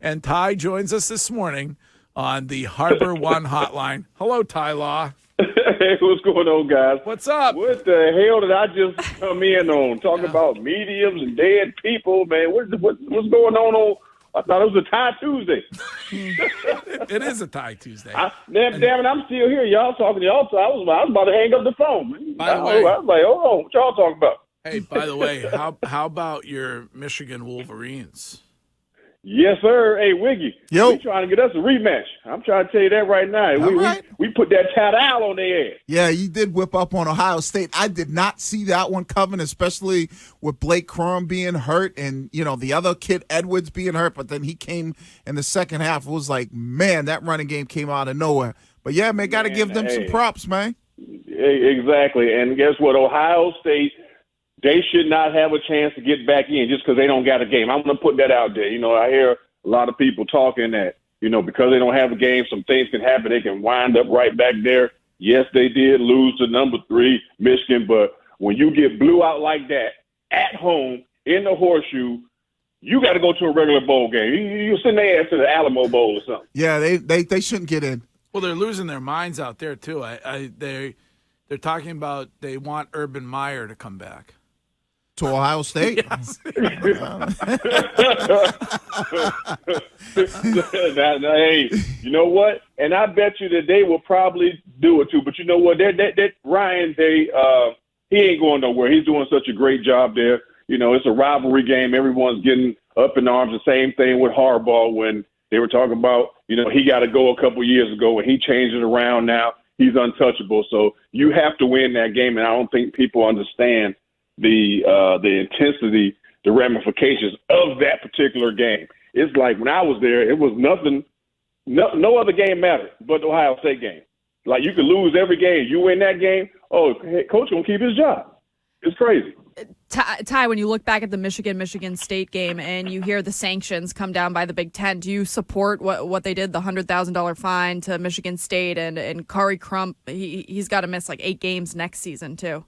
And Ty joins us this morning on the Harbor One hotline. Hello, Ty Law. Hey, what's going on, guys? What's up? What the hell did I just come in on? Talking about mediums and dead people, man. What's going on? I thought it was a Tie Tuesday. It is a Tie Tuesday. Damn it, I'm still here. Y'all talking. I was about to hang up the phone. Man. By the way, I was like, hold on, what y'all talking about? Hey, by the way, how about your Michigan Wolverines? Yes, sir. Hey, Wiggy. Yo. We trying to get us a rematch. I'm trying to tell you that right now. We put that tat-owl on their ass. Yeah, you did whip up on Ohio State. I did not see that one coming, especially with Blake Corum being hurt and, the other kid, Edwards, being hurt. But then he came in the second half. It was like, man, that running game came out of nowhere. But, yeah, man, got to give them some props, man. Exactly. And guess what? Ohio State, they should not have a chance to get back in just because they don't got a game. I'm going to put that out there. I hear a lot of people talking that, because they don't have a game, some things can happen. They can wind up right back there. Yes, they did lose to number 3, Michigan, but when you get blew out like that at home in the Horseshoe, you got to go to a regular bowl game. You send their ass to the Alamo Bowl or something. Yeah, they shouldn't get in. Well, they're losing their minds out there, too. They're talking about they want Urban Meyer to come back. To Ohio State? Yes. Hey, you know what? And I bet you that they will probably do it too. But you know what? Ryan, he ain't going nowhere. He's doing such a great job there. It's a rivalry game. Everyone's getting up in arms. The same thing with Harbaugh when they were talking about, he got to go a couple years ago and he changed it around now. He's untouchable. So you have to win that game. And I don't think people understand the intensity, the ramifications of that particular game. It's like when I was there, it was nothing, no other game mattered but the Ohio State game. Like you could lose every game. You win that game, coach going to keep his job. It's crazy. Ty, when you look back at the Michigan State game and you hear the sanctions come down by the Big Ten, do you support what they did, the $100,000 fine to Michigan State and Corey Crump? He's got to miss like 8 games next season too.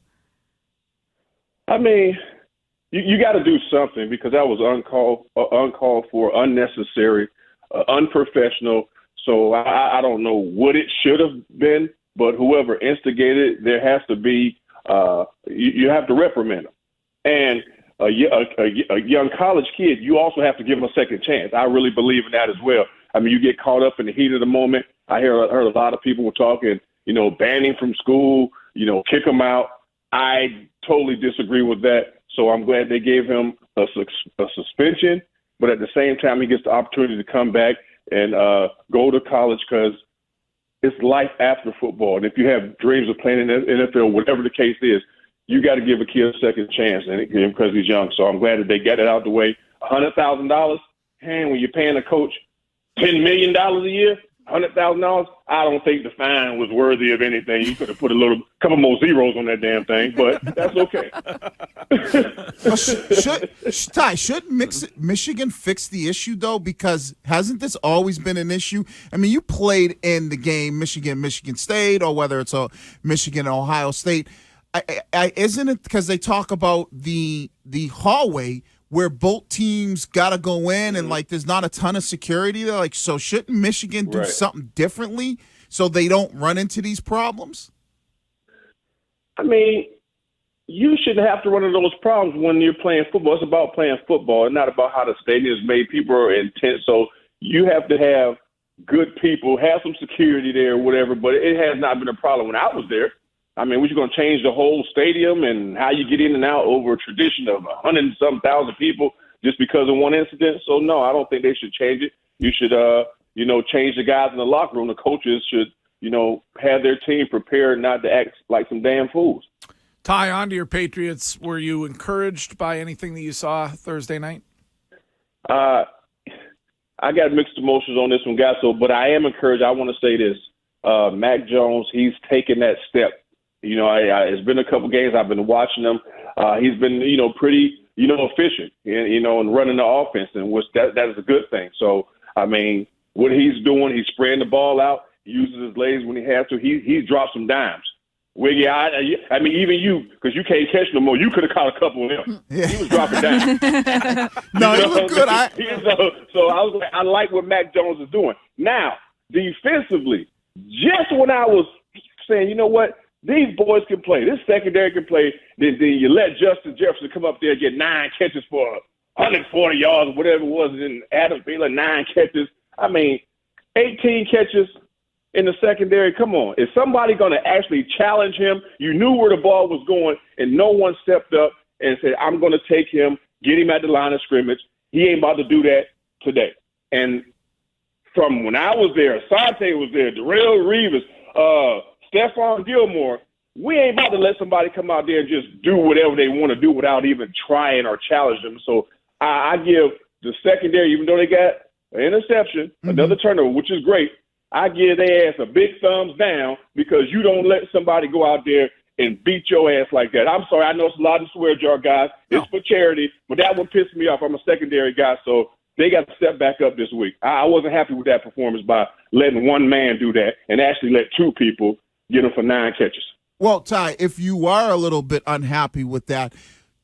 I mean, you got to do something because that was uncalled for, unnecessary, unprofessional. So I don't know what it should have been, but whoever instigated it, there has to be you have to reprimand them. And a young college kid, you also have to give him a second chance. I really believe in that as well. I mean, you get caught up in the heat of the moment. I heard a lot of people were talking, banning from school, kick them out. I totally disagree with that. So I'm glad they gave him a suspension, but at the same time, he gets the opportunity to come back and go to college because it's life after football. And if you have dreams of playing in the NFL, whatever the case is, you got to give a kid a second chance because he's young. So I'm glad that they got it out the way. $100,000, when you're paying a coach $10 million a year, $100,000, I don't think the fine was worthy of anything. You could have put a couple more zeros on that damn thing, but that's okay. Should Michigan fix the issue, though? Because hasn't this always been an issue? I mean, you played in the game Michigan State, or whether it's Michigan Ohio State. Isn't it because they talk about the hallway where both teams got to go in and, there's not a ton of security there? So shouldn't Michigan do something differently so they don't run into these problems? I mean, you shouldn't have to run into those problems when you're playing football. It's about playing football and not about how the stadium is made. People are intense. So you have to have good people, have some security there or whatever, but it has not been a problem when I was there. I mean, we're going to change the whole stadium and how you get in and out over a tradition of 100-some thousand people just because of one incident. So, no, I don't think they should change it. You should, change the guys in the locker room. The coaches should, have their team prepared not to act like some damn fools. Ty, on to your Patriots. Were you encouraged by anything that you saw Thursday night? I got mixed emotions on this one, guys. But I am encouraged. I want to say this. Mac Jones, he's taken that step. It's been a couple games I've been watching him. He's been, pretty, efficient, and running the offense, and that is a good thing. So, I mean, what he's doing, he's spraying the ball out. He uses his legs when he has to. He's dropped some dimes. Wiggy, I mean, even you, because you can't catch no more, you could have caught a couple of them. Yeah. He was dropping down. No, he looked good. So I was like, I like what Mac Jones is doing. Now, defensively, just when I was saying, you know what, these boys can play, this secondary can play, then you let Justin Jefferson come up there and get 9 catches for 140 yards or whatever it was, and Adam Baylor 9 catches. I mean, 18 catches in the secondary. Come on. Is somebody going to actually challenge him? You knew where the ball was going, and no one stepped up and said, I'm going to take him, get him at the line of scrimmage. He ain't about to do that today. And from when I was there, Asante was there, Darrell Reeves, Stephon Gilmore, we ain't about to let somebody come out there and just do whatever they want to do without even trying or challenge them. So I give the secondary, even though they got an interception, another turnover, which is great, I give their ass a big thumbs down because you don't let somebody go out there and beat your ass like that. I'm sorry. I know it's a lot of swear jar, guys. It's for charity, but that one pissed me off. I'm a secondary guy, so they got to step back up this week. I wasn't happy with that performance by letting one man do that and actually let 2 people get him for 9 catches. Well, Ty, if you are a little bit unhappy with that,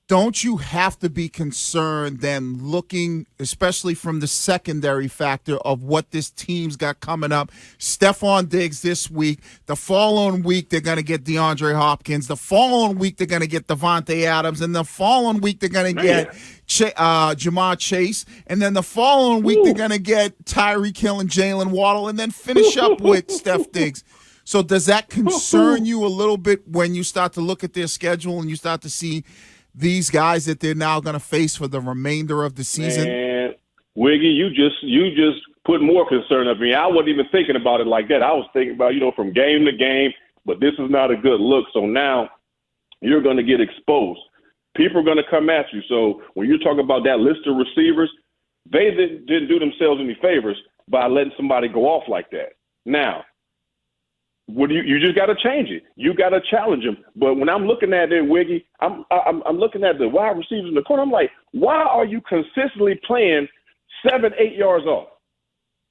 don't you have to be concerned then looking, especially from the secondary factor of what this team's got coming up? Stephon Diggs this week. The following week, they're going to get DeAndre Hopkins. The following week, they're going to get Devontae Adams. And the following week, they're going to get Jamar Chase. And then the following week, they're going to get Tyreek Hill and Jalen Waddle, and then finish up with Steph Diggs. So does that concern you a little bit when you start to look at their schedule and you start to see these guys that they're now going to face for the remainder of the season? And Wiggy, you just put more concern of me. I wasn't even thinking about it like that. I was thinking about, from game to game, but this is not a good look. So now you're going to get exposed. People are going to come at you. So when you're talking about that list of receivers, they didn't do themselves any favors by letting somebody go off like that. Now, what you just got to change it. You got to challenge them. But when I'm looking at it, Wiggy, I'm looking at the wide receivers in the corner. I'm like, why are you consistently playing 7, 8 yards off?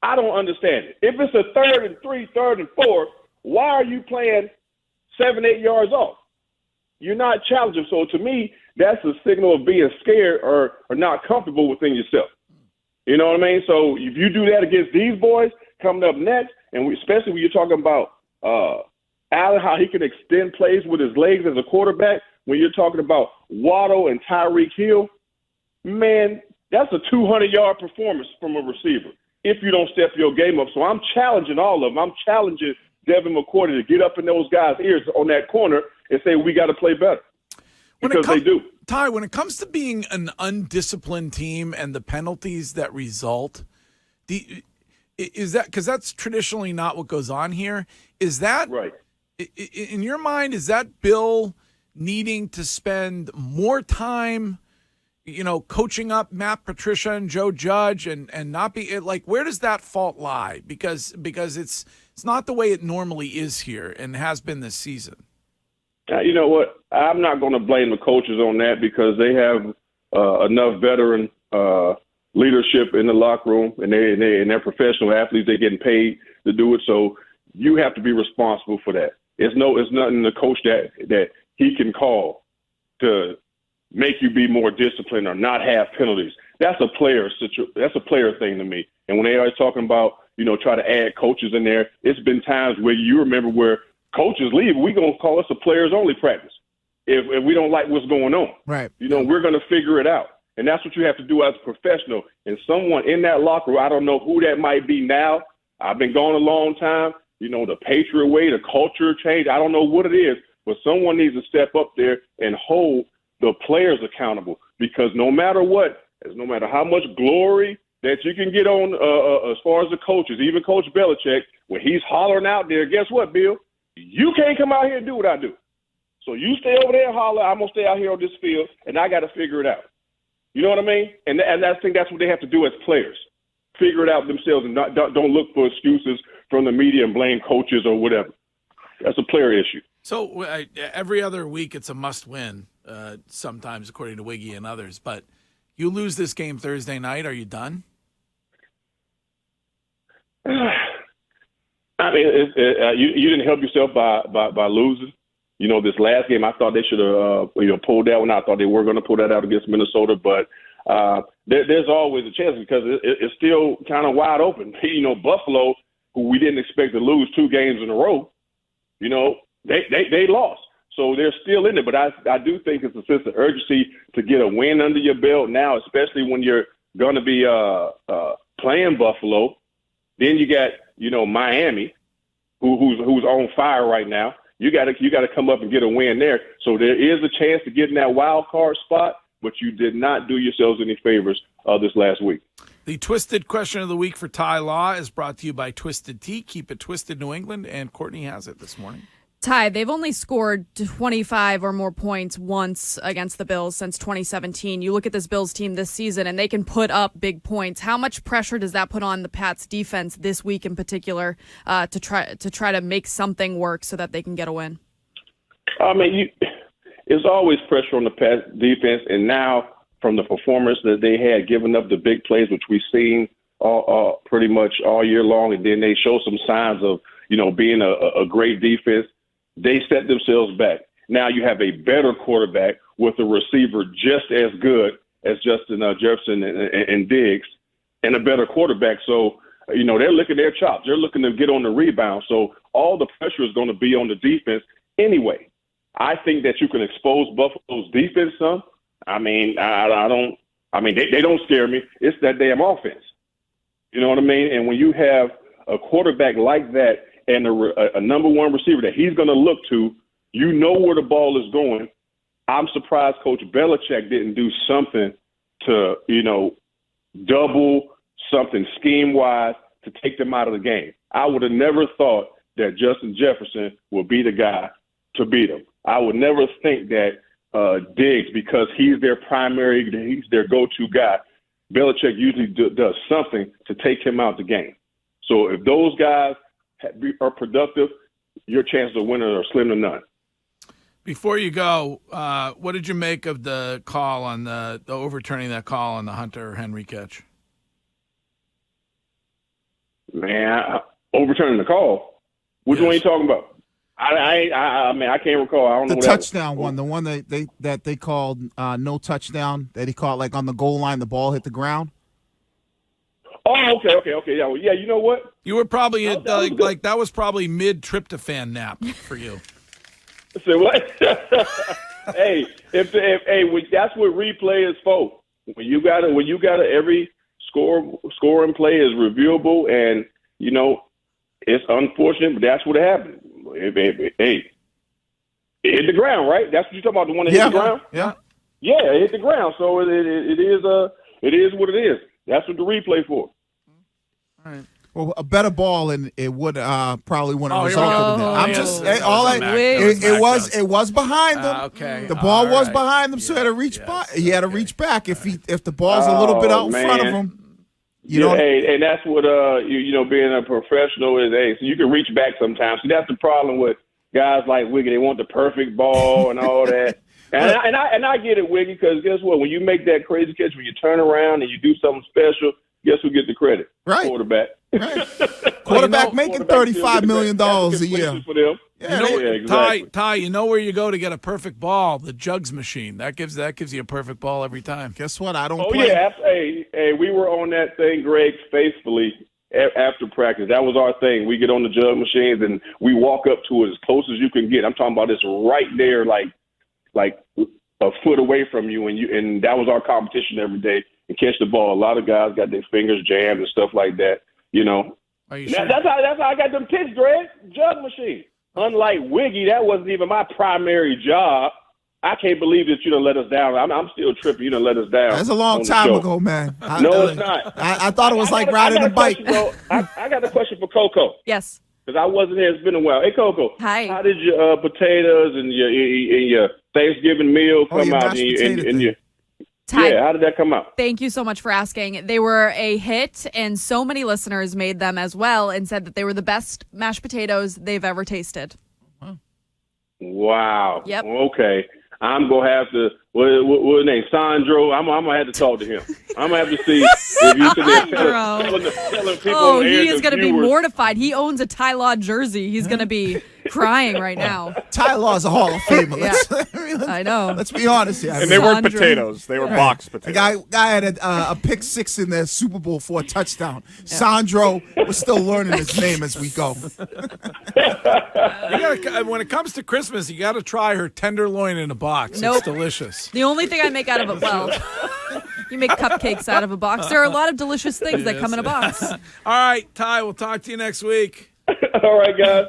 I don't understand it. If it's a 3rd and 3, 3rd and 4, why are you playing 7, 8 yards off? You're not challenging. So to me, that's a signal of being scared or not comfortable within yourself. You know what I mean? So if you do that against these boys coming up next, and especially when you're talking about Allen, how he can extend plays with his legs as a quarterback, when you're talking about Waddle and Tyreek Hill, man, that's a 200-yard performance from a receiver if you don't step your game up. So I'm challenging all of them. I'm challenging Devin McCourty to get up in those guys' ears on that corner and say we got to play better because they do. Ty, when it comes to being an undisciplined team and the penalties that result, is that because that's traditionally not what goes on here? Is that right? In your mind, is that Bill needing to spend more time, coaching up Matt Patricia and Joe Judge and not be like, where does that fault lie? Because it's not the way it normally is here and has been this season. You know what? I'm not going to blame the coaches on that because they have enough veteran leadership in the locker room, and they're professional athletes. They're getting paid to do it, so you have to be responsible for that. It's nothing the coach that he can call to make you be more disciplined or not have penalties. That's a player thing to me. And when they are talking about try to add coaches in there, it's been times where you remember where coaches leave. We're gonna call us a players only practice if we don't like what's going on. Right. We're gonna figure it out. And that's what you have to do as a professional. And someone in that locker room, I don't know who that might be now. I've been gone a long time. The Patriot way, the culture change. I don't know what it is, but someone needs to step up there and hold the players accountable because no matter what, no matter how much glory that you can get on as far as the coaches, even Coach Belichick, when he's hollering out there, guess what, Bill? You can't come out here and do what I do. So you stay over there and holler. I'm going to stay out here on this field, and I got to figure it out. You know what I mean? And I think that's what they have to do as players. Figure it out themselves and don't look for excuses from the media and blame coaches or whatever. That's a player issue. So every other week it's a must-win, sometimes according to Wiggy and others. But you lose this game Thursday night, are you done? I mean, you didn't help yourself by losing. This last game, I thought they should have pulled that one out. I thought they were going to pull that out against Minnesota, but there's always a chance because it's still kind of wide open. Buffalo, who we didn't expect to lose 2 games in a row, they lost. So they're still in it, but I do think it's a sense of urgency to get a win under your belt now, especially when you're going to be playing Buffalo. Then you got Miami, who's on fire right now. You got to come up and get a win there. So there is a chance to get in that wild card spot, but you did not do yourselves any favors this last week. The Twisted Question of the Week for Ty Law is brought to you by Twisted Tea. Keep it twisted, New England, and Courtney has it this morning. Ty, they've only scored 25 or more points once against the Bills since 2017. You look at this Bills team this season, and they can put up big points. How much pressure does that put on the Pats' defense this week in particular to try to make something work so that they can get a win? I mean, there's always pressure on the Pats' defense, and now from the performance that they had, giving up the big plays, which we've seen pretty much all year long, and then they show some signs of being a great defense. They set themselves back. Now you have a better quarterback with a receiver just as good as Justin Jefferson and Diggs, and a better quarterback. So, they're licking their chops. They're looking to get on the rebound. So all the pressure is going to be on the defense anyway. I think that you can expose Buffalo's defense some. I mean, they don't scare me. It's that damn offense. You know what I mean? And when you have a quarterback like that, and a number one receiver that he's going to look to, where the ball is going. I'm surprised Coach Belichick didn't do something to, double something scheme-wise to take them out of the game. I would have never thought that Justin Jefferson would be the guy to beat him. I would never think that Diggs, because he's their go-to guy, Belichick usually does something to take him out the game. So if those guys are productive, your chances of winning are slim to none. Before you go, what did you make of the call on the overturning that call on the Hunter Henry catch? Man, overturning the call. Which one are you talking about? I mean, I can't recall. I don't know. The touchdown one, the one that they called no touchdown, that he caught like on the goal line, the ball hit the ground. Oh, okay. Yeah, well, you know what? You were probably that was probably mid tryptophan nap for you. Say what? Hey, if that's what replay is for. When you got every scoring play is reviewable, and it's unfortunate, but that's what happened. Hey, it hit the ground, right? That's what you're talking about. The one that hit the ground. Yeah, it hit the ground. So it is what it is. That's what the replay for. All right. Well, a better ball, and it would probably wouldn't have resulted in that. I'm just it was behind them. Okay, the ball was behind them, so he had to reach back. He had to reach back if the ball's a little bit out in front of him. Hey, and that's what being a professional is. Hey, so you can reach back sometimes. See, that's the problem with guys like Wiggy. They want the perfect ball and all that. And I get it, Wiggy, because guess what? When you make that crazy catch, when you turn around and you do something special, guess who gets the credit? Right. Quarterback. Right. Quarterback making $35 million a year. For them. Exactly. Ty, you know where you go to get a perfect ball? The jugs machine. That gives you a perfect ball every time. Guess what? I don't Oh, play. yeah. Hey, we were on that thing, Greg, faithfully after practice. That was our thing. We get on the jug machines and we walk up to it as close as you can get. I'm talking about this right there, like a foot away from you, and that was our competition every day, and catch the ball. A lot of guys got their fingers jammed and stuff like that, Are you sure? That's how I got them picks, Greg. Jug machine. Unlike Wiggy, that wasn't even my primary job. I can't believe that you done let us down. I'm still tripping. You done let us down. That's a long time ago, man. No, it's not. I thought it was like riding a bike. I got a question for Coco. Yes. Because I wasn't here. It's been a while. Hey, Coco. Hi. How did your potatoes and your Thanksgiving meal come out? Ty, how did that come out? Thank you so much for asking. They were a hit, and so many listeners made them as well and said that they were the best mashed potatoes they've ever tasted. Wow. Yep. Okay. I'm going to have to – what name? Sandro. I'm gonna have to talk to him. I'm gonna have to see if you can telling people. Oh, on air, he is going to be viewers. mortified. He owns a Ty Law jersey. He's going to be crying right now. Ty Law's a Hall of Famer. Yeah. I know. Let's be honest here. And they weren't Sandro. potatoes; they were box The potatoes. guy had a pick six in the Super Bowl for a touchdown. Sandro, we're still learning his name as we go. You gotta, when it comes to Christmas, you got to try her tenderloin in a box. Nope. It's delicious. The only thing I make out of it, well, you make cupcakes out of a box. There are a lot of delicious things that come in a box. All right, Ty, we'll talk to you next week. All right, guys.